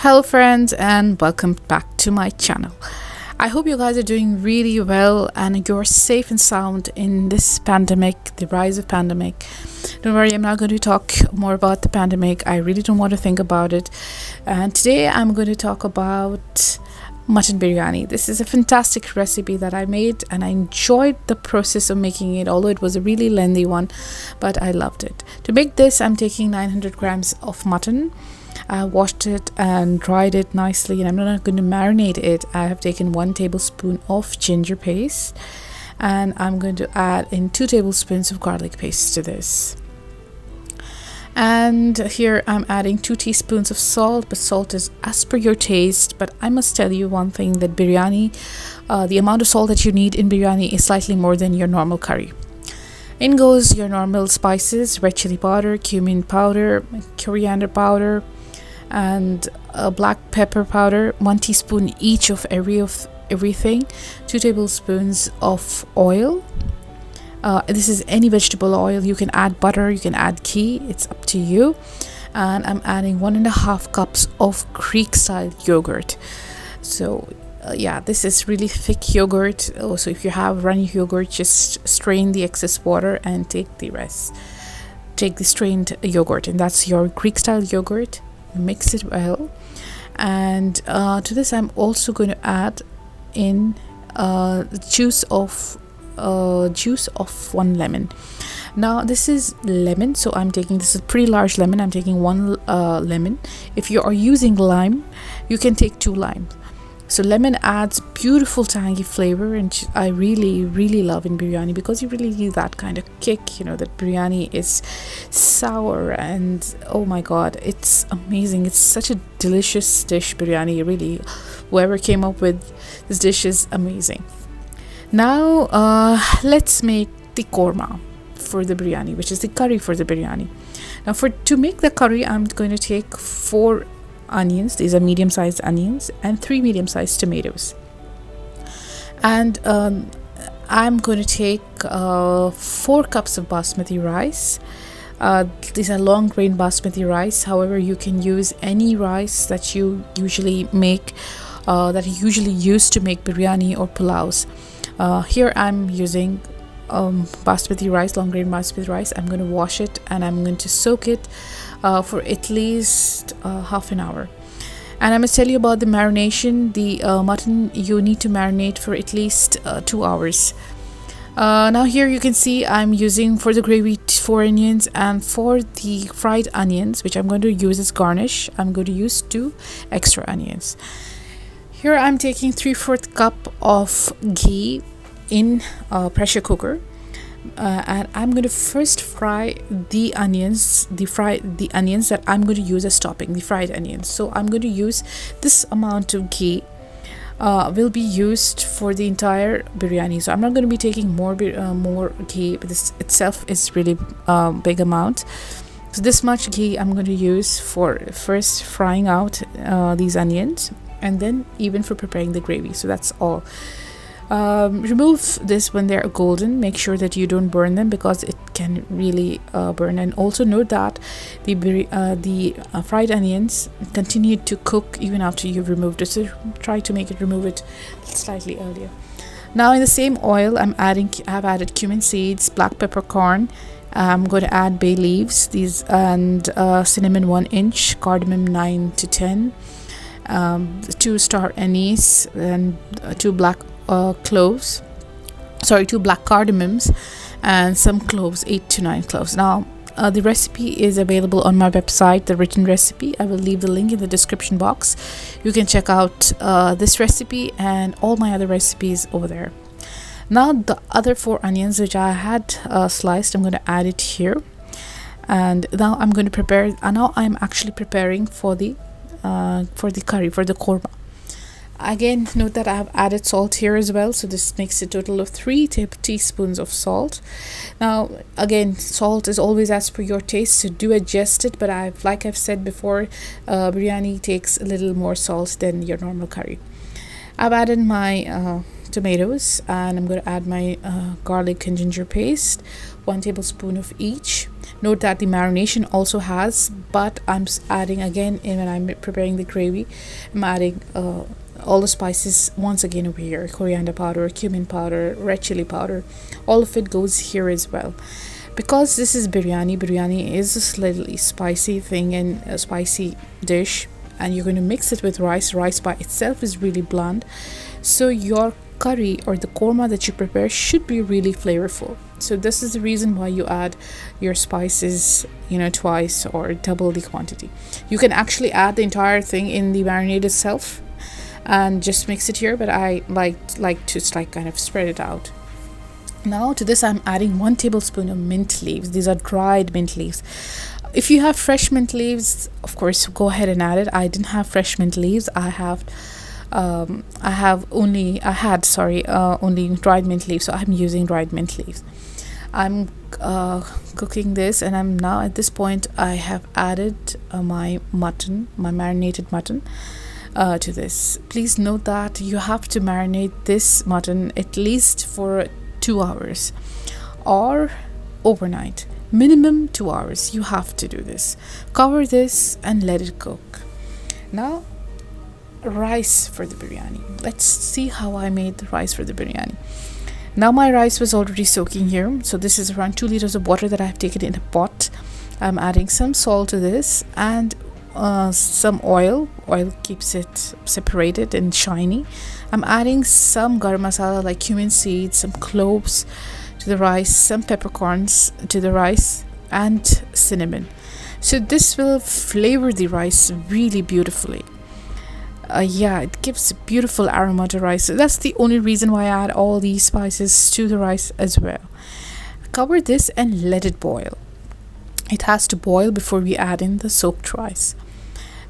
Hello friends and welcome back to my channel. I hope you guys are doing really well and you're safe and sound in this pandemic, the rise of pandemic. Don't worry, I'm not going to talk more about the pandemic. I really don't want to think about it. And today I'm going to talk about mutton biryani. This is a fantastic recipe that I made and I enjoyed the process of making it, although it was a really lengthy one, but I loved it. To make this, I'm taking 900 grams of mutton. I washed it and dried it nicely, and I'm not going to marinate it. I have taken 1 tablespoon of ginger paste, and I'm going to add in 2 tablespoons of garlic paste to this. And here I'm adding 2 teaspoons of salt, but salt is as per your taste. But I must tell you one thing, that biryani, the amount of salt that you need in biryani is slightly more than your normal curry. In goes your normal spices: red chili powder, cumin powder, coriander powder, and black pepper powder, 1 teaspoon each of everything, 2 tablespoons of oil. This is any vegetable oil. You can add butter, you can add ghee, it's up to you. And I'm adding 1.5 cups of Greek style yogurt. So yeah, this is really thick yogurt. So if you have runny yogurt, just strain the excess water and take the rest. Take the strained yogurt, and that's your Greek style yogurt. Mix it well, and to this I'm also going to add in juice of 1 lemon. Now this is lemon, so this is a pretty large lemon. I'm taking 1 lemon. If you are using lime, you can take 2 limes. So lemon adds beautiful tangy flavor, and I really love in biryani, because you really need that kind of kick, you know, that biryani is sour, and oh my god, it's amazing. It's such a delicious dish, biryani. Really, whoever came up with this dish is amazing. Now let's make the QORMA for the biryani, which is the curry for the biryani. Now to make the curry, I'm going to take 4 onions. These are medium-sized onions, and 3 medium-sized tomatoes. And I'm going to take 4 cups of basmati rice. These are long grain basmati rice. However, you can use any rice that you usually make, that you usually use to make biryani or pulaus. Here I'm using basmati rice, long grain basmati rice. I'm going to wash it and I'm going to soak it for at least half an hour. And I must tell you about the marination. The mutton, you need to marinate for at least 2 hours. Now here you can see I'm using for the gravy 4 onions, and for the fried onions, which I'm going to use as garnish, I'm going to use 2 extra onions. Here I'm taking 3/4 cup of ghee in a pressure cooker. And I'm going to first fry the onions, the onions that I'm going to use as topping, the fried onions. So I'm going to use this amount of ghee will be used for the entire biryani. So I'm not going to be taking more ghee, but this itself is really big amount. So this much ghee I'm going to use for first frying out these onions, and then even for preparing the gravy. So that's all. Remove this when they're golden. Make sure that you don't burn them, because it can really burn. And also note that the fried onions continue to cook even after you've removed it, so try to remove it slightly earlier. Now in the same oil, I've added cumin seeds, black peppercorn. I'm going to add bay leaves, and cinnamon 1 inch, cardamom 9 to 10, 2 star anise, and 2 black cloves, 2 black cardamoms, and some cloves, 8 to 9 cloves. Now the recipe is available on my website, the written recipe. I will leave the link in the description box. You can check out this recipe and all my other recipes over there. Now the other 4 onions which I had sliced, I'm going to add it here. And now I'm going to prepare. Now I'm actually preparing for the curry, for the QORMA. Again, note that I have added salt here as well, so this makes a total of 3 teaspoons of salt. Now again, salt is always as per your taste, so do adjust it, but like I've said before, biryani takes a little more salt than your normal curry. I've added my tomatoes, and I'm going to add my garlic and ginger paste, 1 tablespoon of each. Note that the marination also has, but I'm adding again when I'm preparing the gravy. I'm adding all the spices once again over here: coriander powder, cumin powder, red chili powder. All of it goes here as well. Because this is biryani, biryani is a slightly spicy thing and a spicy dish, and you're going to mix it with rice. Rice by itself is really bland, so your curry or the korma that you prepare should be really flavorful. So this is the reason why you add your spices, twice or double the quantity. You can actually add the entire thing in the marinade itself and just mix it here, but I like to kind of spread it out. Now to this I'm adding 1 tablespoon of mint leaves. These are dried mint leaves. If you have fresh mint leaves, of course go ahead and add it. I didn't have fresh mint leaves. I had only dried mint leaves, so I'm using dried mint leaves. I'm cooking this, and I'm now at this point I have added my marinated mutton to this. Please note that you have to marinate this mutton at least for 2 hours or overnight. Minimum 2 hours. You have to do this. Cover this and let it cook. Now, rice for the biryani. Let's see how I made the rice for the biryani. Now my rice was already soaking here, so this is around 2 liters of water that I have taken in a pot. I'm adding some salt to this and some oil. Oil keeps it separated and shiny. I'm adding some garam masala like cumin seeds, some cloves to the rice, some peppercorns to the rice, and cinnamon. So this will flavor the rice really beautifully. It gives a beautiful aroma to rice. So that's the only reason why I add all these spices to the rice as well. Cover this and let it boil. It has to boil before we add in the soaked rice.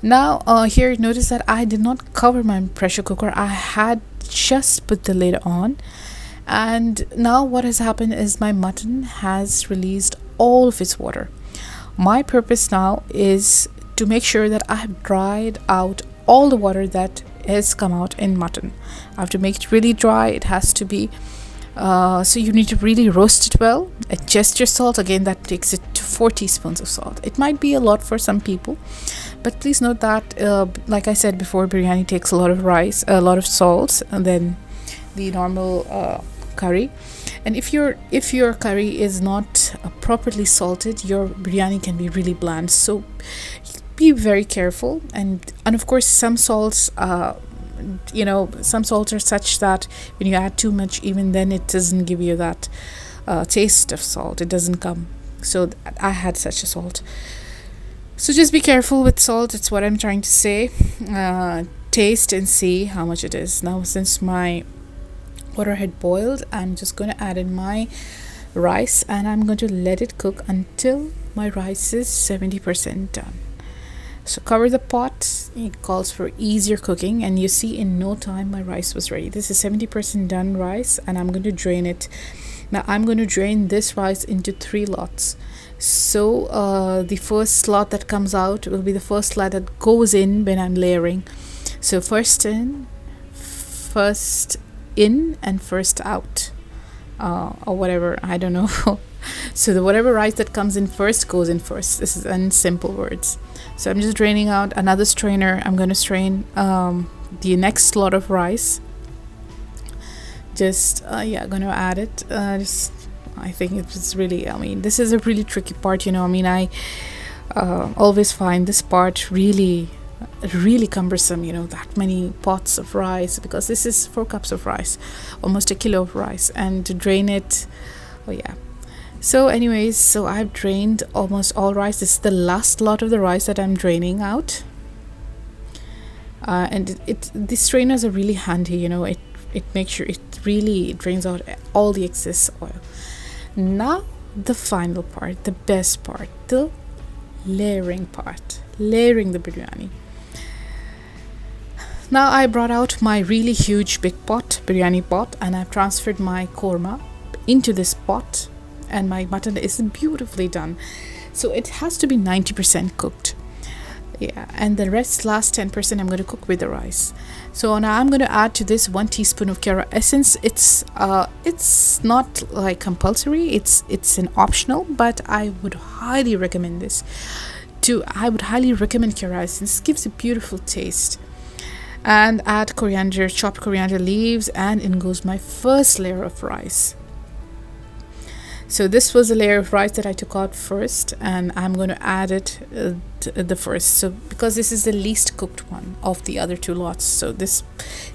Now here notice that I did not cover my pressure cooker. I had just put the lid on, and now what has happened is my mutton has released all of its water. My purpose now is to make sure that I have dried out all the water that has come out in mutton. I have to make it really dry. It has to be so you need to really roast it well. Adjust your salt. Again, that takes it to 4 teaspoons of salt. It might be a lot for some people, but please note that like I said before, biryani takes a lot of rice, a lot of salt, and then the normal curry. And if your curry is not properly salted, your biryani can be really bland. So be very careful. And of course some salts some salts are such that when you add too much, even then it doesn't give you that taste of salt. It doesn't come. So I had such a salt. So just be careful with salt. It's what I'm trying to say. Taste and see how much it is. Now since my water had boiled, I'm just going to add in my rice, and I'm going to let it cook until my rice is 70% done. So cover the pot. It calls for easier cooking, and you see in no time my rice was ready. This is 70% done rice, and I'm going to drain it. Now I'm going to drain this rice into 3 lots. So the first lot that comes out will be the first lot that goes in when I'm layering. So first in, and first out, or whatever, I don't know. So whatever rice that comes in first goes in first. This is in simple words. So I'm just draining out another strainer. I'm going to strain the next lot of rice. Going to add it. I think it's really, this is a really tricky part, I always find this part really cumbersome, that many pots of rice, because this is 4 cups of rice, almost a kilo of rice, and to drain it, So anyways, so I've drained almost all rice. This is the last lot of the rice that I'm draining out. And these strainers are really handy, it makes sure it really drains out all the excess oil. Now the final part, the best part, the layering part, layering the biryani. Now I brought out my really huge big pot, biryani pot, and I've transferred my korma into this pot, and my mutton is beautifully done. So it has to be 90% cooked. Yeah, and the rest, last 10%, I'm going to cook with the rice. So now I'm going to add to this 1 teaspoon of QORMA essence. It's not like compulsory. It's an optional, but I would highly recommend this. I would highly recommend QORMA essence. It gives a beautiful taste. And add coriander, chopped coriander leaves, and in goes my first layer of rice. So this was a layer of rice that I took out first, and I'm going to add it the first. So because this is the least cooked one of the other two lots, so this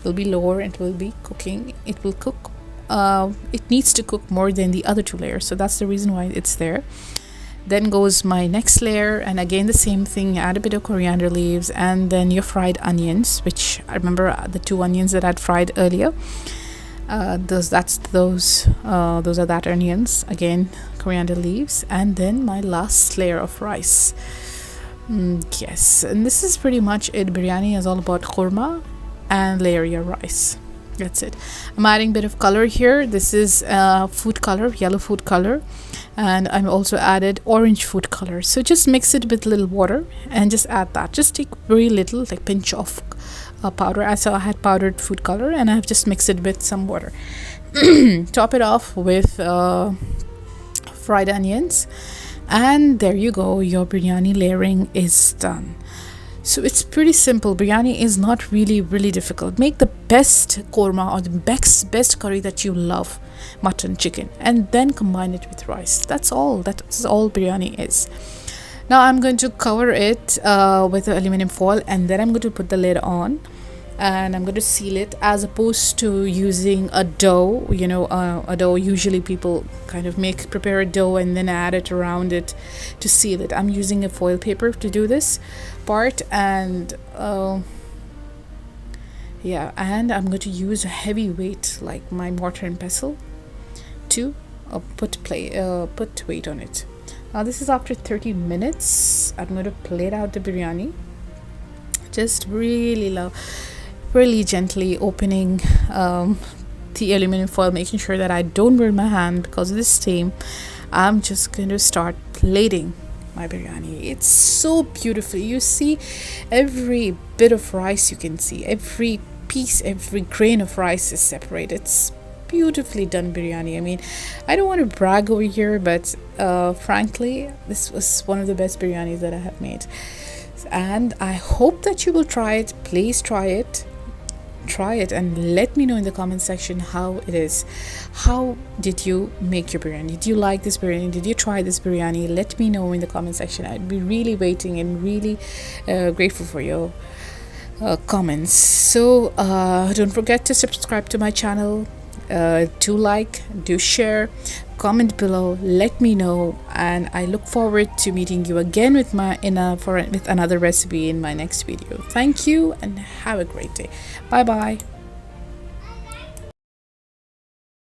will be lower and will be cooking. It will cook. It needs to cook more than the other two layers, so that's the reason why it's there. Then goes my next layer, and again the same thing. Add a bit of coriander leaves, and then your fried onions, which I remember the 2 onions that I'd fried earlier. Those are that onions, again coriander leaves, and then my last layer of rice. Yes, and this is pretty much it. Biryani is all about QORMA and layer your rice. That's it. I'm adding a bit of color here. This is food color, yellow food color, and I'm also added orange food color. So just mix it with a little water and just add that. Just take very little, like pinch of powder. I had powdered food color, and I've just mixed it with some water. Top it off with fried onions, and there you go. Your biryani layering is done. So it's pretty simple. Biryani is not really difficult. Make the best QORMA or the best curry that you love, mutton, chicken, and then combine it with rice. That's all biryani is. Now I'm going to cover it with aluminum foil, and then I'm going to put the lid on, and I'm going to seal it, as opposed to using a dough. A dough, usually people kind of prepare a dough and then add it around it to seal it. I'm using a foil paper to do this part, and and I'm going to use a heavy weight like my mortar and pestle to put weight on it. Now this is after 30 minutes. I'm going to plate out the biryani. Just really gently opening the aluminum foil, making sure that I don't burn my hand, because this time I'm just going to start plating my biryani. It's so beautiful. You see every bit of rice, you can see every piece, every grain of rice is separated. It's beautifully done biryani. I mean, I don't want to brag over here, but frankly, this was one of the best biryanis that I have made, and I hope that you will try it. Please try it and let me know in the comment section how it is. How did you make your biryani? Did you like this biryani? Did you try this biryani? Let me know in the comment section. I'd be really waiting and really grateful for your comments. So don't forget to subscribe to my channel, do like, do share, comment below, let me know, and I look forward to meeting you again with another recipe in my next video. Thank you and have a great day. Bye bye.